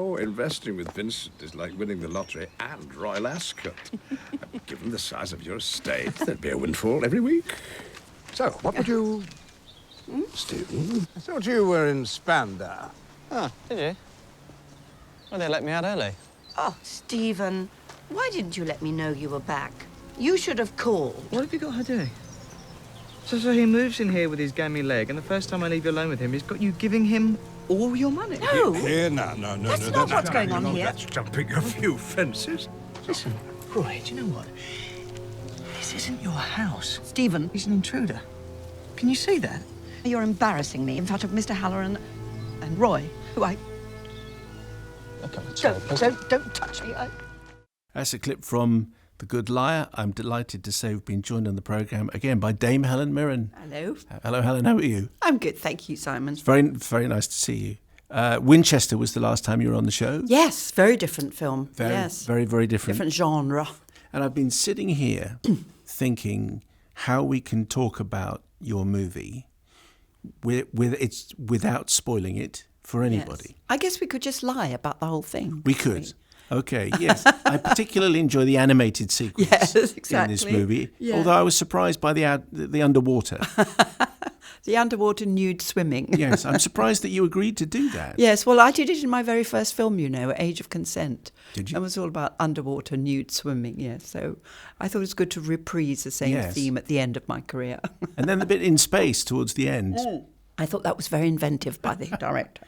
Oh, investing with Vincent is like winning the lottery and Royal Ascot. Given the size of your estate, there'd be a windfall every week. So, what would you... Stephen? I thought you were in Spandau. Oh, did you? Well, they let me out early. Oh, Stephen, why didn't you let me know you were back? You should have called. What have you got her doing? So he moves in here with his gammy leg, and the first time I leave you alone with him, he's got you giving him all your money. No. Here, no. That's not what's going on here. That's jumping a few fences. Listen, Roy, do you know what? This isn't your house. Stephen, He's an intruder. Can you see that? you're embarrassing me in front of Mr. Halloran and Roy, who I... Don't touch me. That's a clip from The Good Liar. I'm delighted to say we've been joined on the programme again by Dame Helen Mirren. Hello. Hello, Helen. How are you? I'm good, thank you, Simon. It's very, very nice to see you. Winchester was the last time you were on the show. Yes, very different film. Very, yes. very, very different. Different genre. And I've been sitting here thinking how we can talk about your movie without spoiling it for anybody. Yes. I guess we could just lie about the whole thing. We could. Okay, yes. I particularly enjoy the animated sequence in this movie, although I was surprised by the underwater. The underwater nude swimming. Yes, I'm surprised that you agreed to do that. Yes, well, I did it in my very first film, Age of Consent. Did you? It was all about underwater nude swimming, yes. So I thought it was good to reprise the same theme at the end of my career. And then the bit in space towards the end. I thought that was very inventive by the director.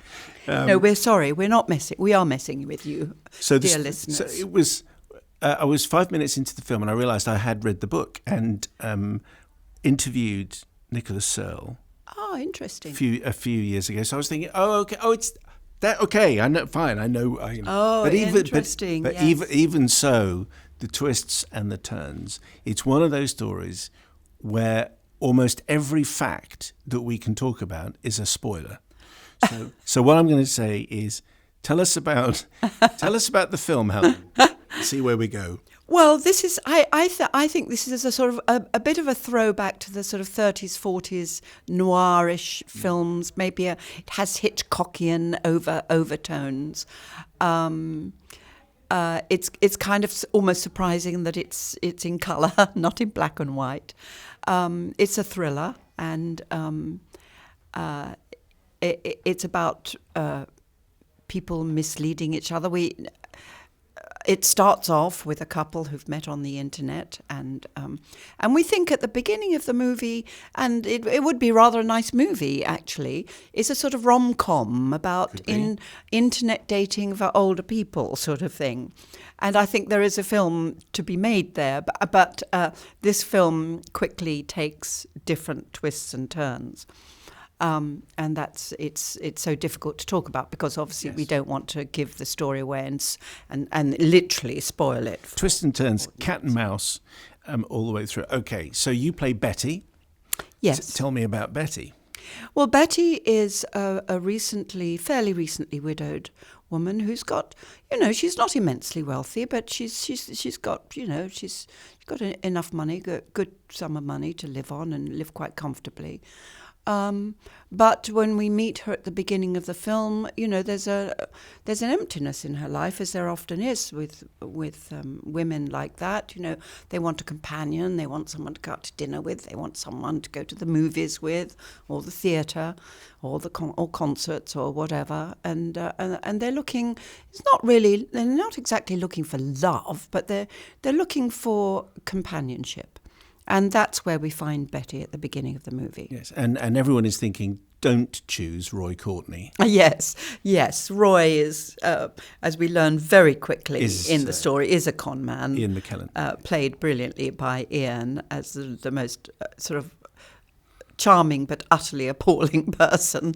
No, we're sorry. We're not messing. We are messing with you, dear listeners. So it was. I was 5 minutes into the film and I realised I had read the book and interviewed Nicholas Searle. Oh, interesting. A few years ago. So I was thinking, okay, it's that. Okay, I know. Fine, I know. Oh, but interesting. But yes. even so, the twists and the turns. It's one of those stories where almost every fact that we can talk about is a spoiler. So what I'm going to say is, tell us about the film, Helen. See where we go. Well, this is I think this is a sort of a bit of a throwback to the sort of 30s, 40s noirish films. Maybe it has Hitchcockian overtones. It's kind of almost surprising that it's in colour, not in black and white. It's a thriller, and it's about people misleading each other. It starts off with a couple who've met on the internet, and we think at the beginning of the movie, and it would be rather a nice movie actually, is a sort of rom-com about internet dating for older people sort of thing. And I think there is a film to be made there, but this film quickly takes different twists and turns. And it's so difficult to talk about because obviously we don't want to give the story away and literally spoil it. Twists and turns, cat and mouse, all the way through. Okay, so you play Betty. Yes. Tell me about Betty. Well, Betty is a fairly recently widowed woman who's got, she's not immensely wealthy, but she's got, she's got enough money, good sum of money to live on and live quite comfortably. But when we meet her at the beginning of the film, there's an emptiness in her life, as there often is with women like that. They want a companion, they want someone to go out to dinner with, they want someone to go to the movies with, or the theatre, or or concerts, or whatever. And they're looking. They're not exactly looking for love, but they're looking for companionship. And that's where we find Betty at the beginning of the movie. Yes, and everyone is thinking, don't choose Roy Courtney. Yes. Roy is, as we learn very quickly in the story, is a con man. Ian McKellen. Played brilliantly by Ian as the most sort of charming but utterly appalling person,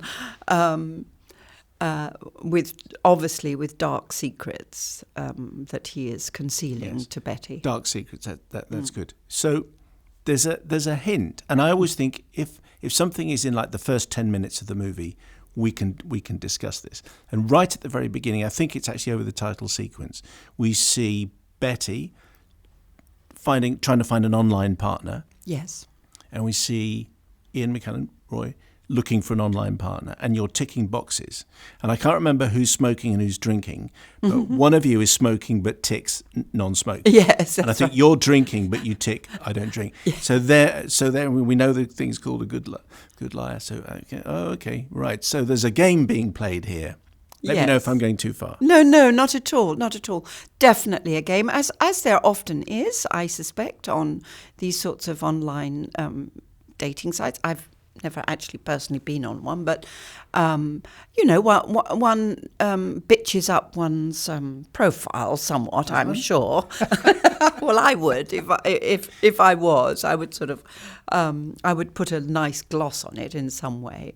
with dark secrets that he is concealing to Betty. Dark secrets, that's good. So there's a hint, and I always think if something is in like the first 10 minutes of the movie, we can discuss this. And right at the very beginning, I think it's actually over the title sequence, we see Betty trying to find an online partner. Yes. And we see Ian McKellen, Roy, looking for an online partner, and you're ticking boxes. And I can't remember who's smoking and who's drinking, but one of you is smoking but ticks non-smoke. Yes, and I think you're drinking but you tick I don't drink. Yeah. So there we know the thing's called a good liar. So okay, right. So there's a game being played here. Let me know if I'm going too far. No, not at all, not at all. Definitely a game, as there often is, I suspect, on these sorts of online dating sites. I've never actually personally been on one, but one bitches up one's profile somewhat. I'm sure. Well, I would if I was. I would sort of I would put a nice gloss on it in some way.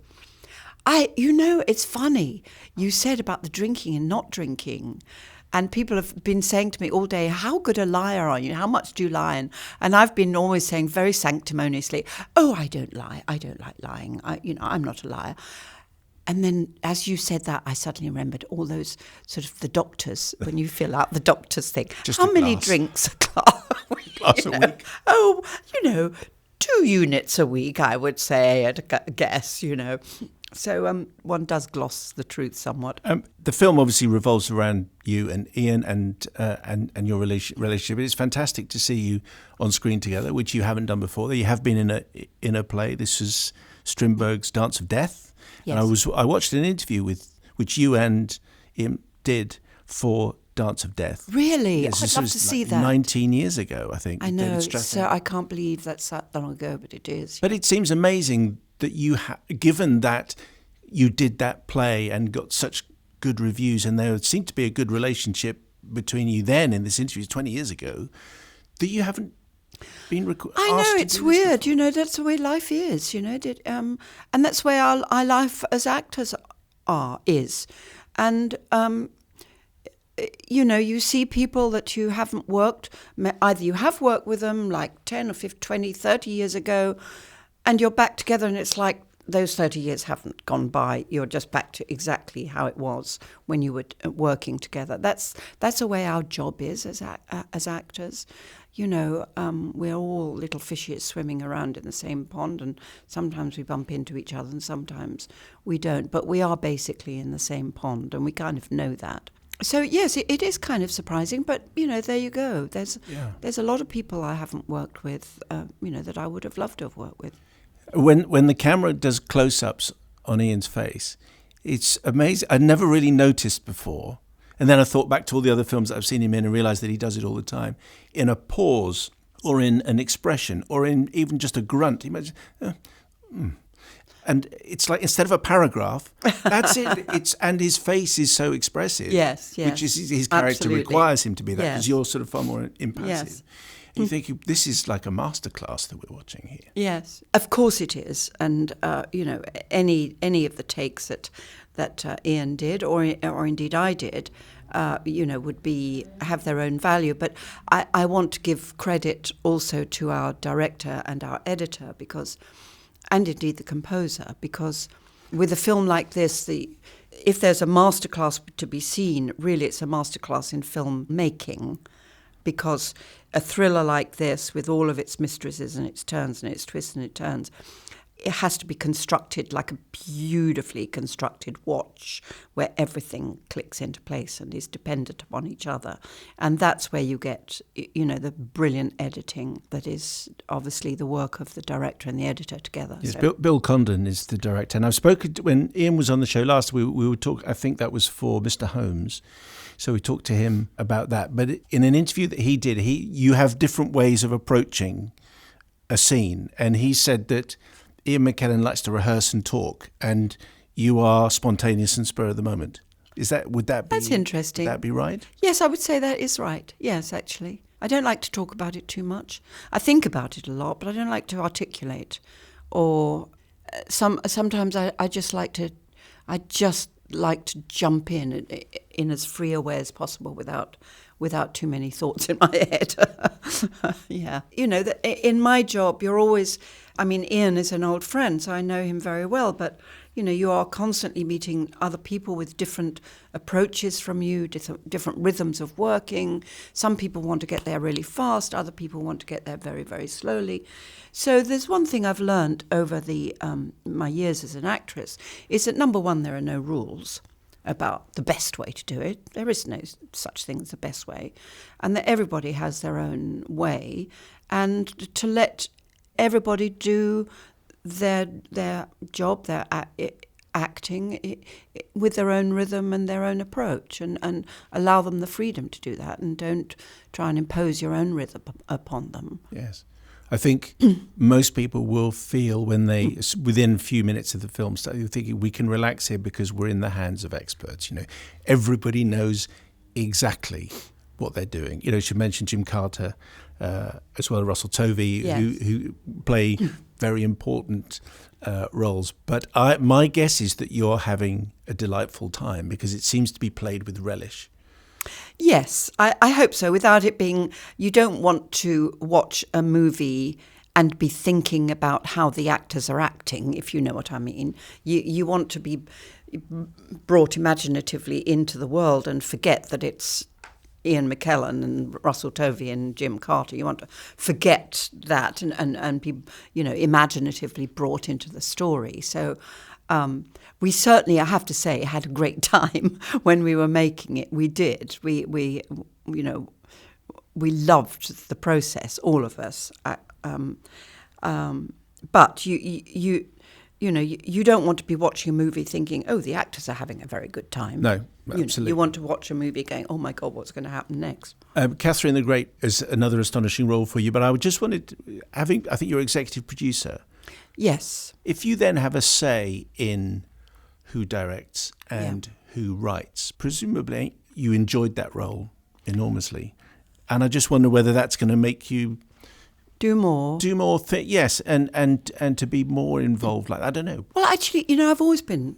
It's funny. You said about the drinking and not drinking. And people have been saying to me all day, how good a liar are you? How much do you lie? And I've been always saying very sanctimoniously, oh, I don't lie. I don't like lying. I'm not a liar. And then as you said that, I suddenly remembered all those sort of the doctors, when you fill out the doctor's thing. Just how many drinks a glass a week? Oh, 2 units a week, I would say, at a guess, So one does gloss the truth somewhat. The film obviously revolves around you and Ian and your relationship. It's fantastic to see you on screen together, which you haven't done before. You have been in a play. This was Strindberg's Dance of Death. Yes. And I watched an interview which you and Ian did for Dance of Death. Really? Yes, I'd love to see that. 19 years ago, I think. I know, so I can't believe that's that long ago, but it is. But it seems amazing that you, given that you did that play and got such good reviews, and there seemed to be a good relationship between you then in this interview 20 years ago, that you haven't been I know, it's weird. That's the way life is, and that's the way our life as actors is. And, you see people that you haven't worked, either you have worked with them like 10 or 15, 20, 30 years ago, and you're back together and it's like those 30 years haven't gone by. You're just back to exactly how it was when you were working together. That's the way our job is as actors. We're all little fishes swimming around in the same pond, and sometimes we bump into each other and sometimes we don't. But we are basically in the same pond, and we kind of know that. So yes, it is kind of surprising, but there you go. There's a lot of people I haven't worked with, that I would have loved to have worked with. When the camera does close-ups on Ian's face, it's amazing. I'd never really noticed before. And then I thought back to all the other films that I've seen him in and realised that he does it all the time. In a pause, or in an expression, or in even just a grunt. Imagine, and it's like, instead of a paragraph, that's it. And his face is so expressive. Yes. Which is his character Absolutely. requires him to be that, because Yes. you're sort of far more impassive. Yes. You think this is like a masterclass that we're watching here. Yes, of course it is, and any of the takes that Ian did, or indeed I did, would have their own value. But I want to give credit also to our director and our editor, and indeed the composer, because with a film like this, if there's a masterclass to be seen, really it's a masterclass in filmmaking. Because a thriller like this, with all of its mistresses and its turns and its twists and its turns, it has to be constructed like a beautifully constructed watch where everything clicks into place and is dependent upon each other. And that's where you get, the brilliant editing that is obviously the work of the director and the editor together. Yes, So. Bill Condon is the director. And I've spoken when Ian was on the show last, we would talk, I think that was for Mr. Holmes. So we talked to him about that. But in an interview that he did, you have different ways of approaching a scene. And he said that Ian McKellen likes to rehearse and talk, and you are spontaneous and spur of the moment. That's interesting. Would that be right? Yes, I would say that is right. Yes, actually. I don't like to talk about it too much. I think about it a lot, but I don't like to articulate. Or sometimes I just like to jump in as free a way as possible without too many thoughts in my head. Yeah. In my job, you're always, Ian is an old friend, so I know him very well, but, you are constantly meeting other people with different approaches from you, different rhythms of working. Some people want to get there really fast, other people want to get there very, very slowly. So there's one thing I've learned over my years as an actress, is that number one, there are no rules about the best way to do it. There is no such thing as the best way, and that everybody has their own way, and to let everybody do their job, their acting with their own rhythm and their own approach, and allow them the freedom to do that, and don't try and impose your own rhythm upon them. Yes. I think most people will feel when they, within a few minutes of the film start, you're thinking we can relax here because we're in the hands of experts. Everybody knows exactly what they're doing. You should mention Jim Carter, as well as Russell Tovey, Yes. who play very important roles. But my guess is that you're having a delightful time because it seems to be played with relish. Yes, I hope so, without it being, you don't want to watch a movie and be thinking about how the actors are acting, if you know what I mean. You want to be brought imaginatively into the world and forget that it's Ian McKellen and Russell Tovey and Jim Carter. You want to forget that and be, imaginatively brought into the story. So we certainly, I have to say, had a great time when we were making it. We did. We loved the process, all of us. But you don't want to be watching a movie thinking, oh, the actors are having a very good time. No, absolutely. You want to watch a movie going, oh my God, what's going to happen next? Catherine the Great is another astonishing role for you, but I just wanted, I think you're executive producer. Yes. If you then have a say in who directs and who writes, presumably you enjoyed that role enormously. And I just wonder whether that's going to make you do more. Yes, and to be more involved. Like, I don't know. Well, actually, I've always been,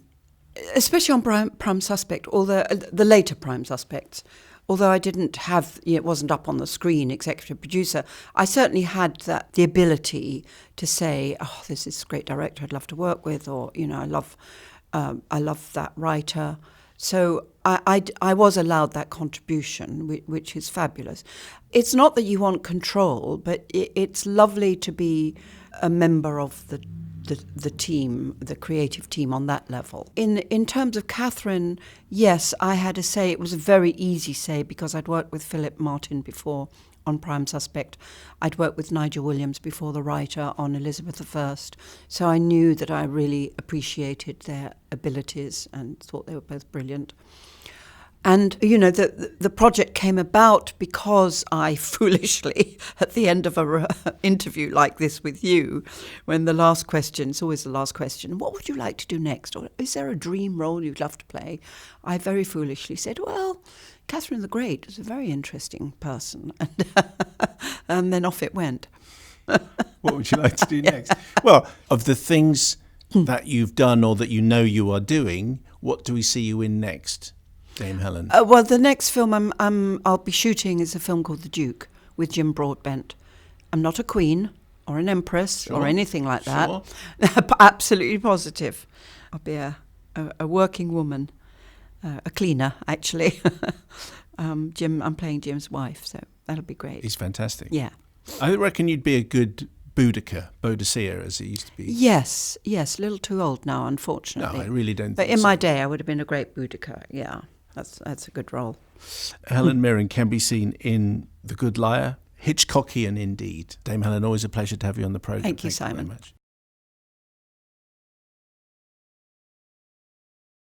especially on Prime Suspect, or the later Prime Suspects, although I didn't have, it wasn't up on the screen, executive producer, I certainly had the ability to say, oh, this is a great director I'd love to work with, or, I love that writer. So I was allowed that contribution, which is fabulous. It's not that you want control, but it's lovely to be a member of the team, the creative team on that level. In terms of Catherine, yes, I had to say it was a very easy say because I'd worked with Philip Martin before on Prime Suspect. I'd worked with Nigel Williams before, the writer, on Elizabeth I. So I knew that I really appreciated their abilities and thought they were both brilliant. And, the project came about because I foolishly, at the end of an interview like this with you, when the last question, it's always the last question, what would you like to do next? Or is there a dream role you'd love to play? I very foolishly said, well, Catherine the Great is a very interesting person. And then off it went. What would you like to do next? Well, of the things that you've done or that you are doing, what do we see you in next, Dame Helen? Well, the next film I'll be shooting is a film called The Duke with Jim Broadbent. I'm not a queen or an empress or anything like that. Sure. Absolutely positive. I'll be a working woman, a cleaner, actually. I'm playing Jim's wife, so that'll be great. He's fantastic. Yeah. I reckon you'd be a good Boudicca, as it used to be. Yes, a little too old now, unfortunately. No, I really don't But think in so. my day, I would have been a great Boudicca, yeah. That's a good role. Helen Mirren can be seen in The Good Liar, Hitchcockian indeed. Dame Helen, always a pleasure to have you on the programme. Thank you, Very Simon. much.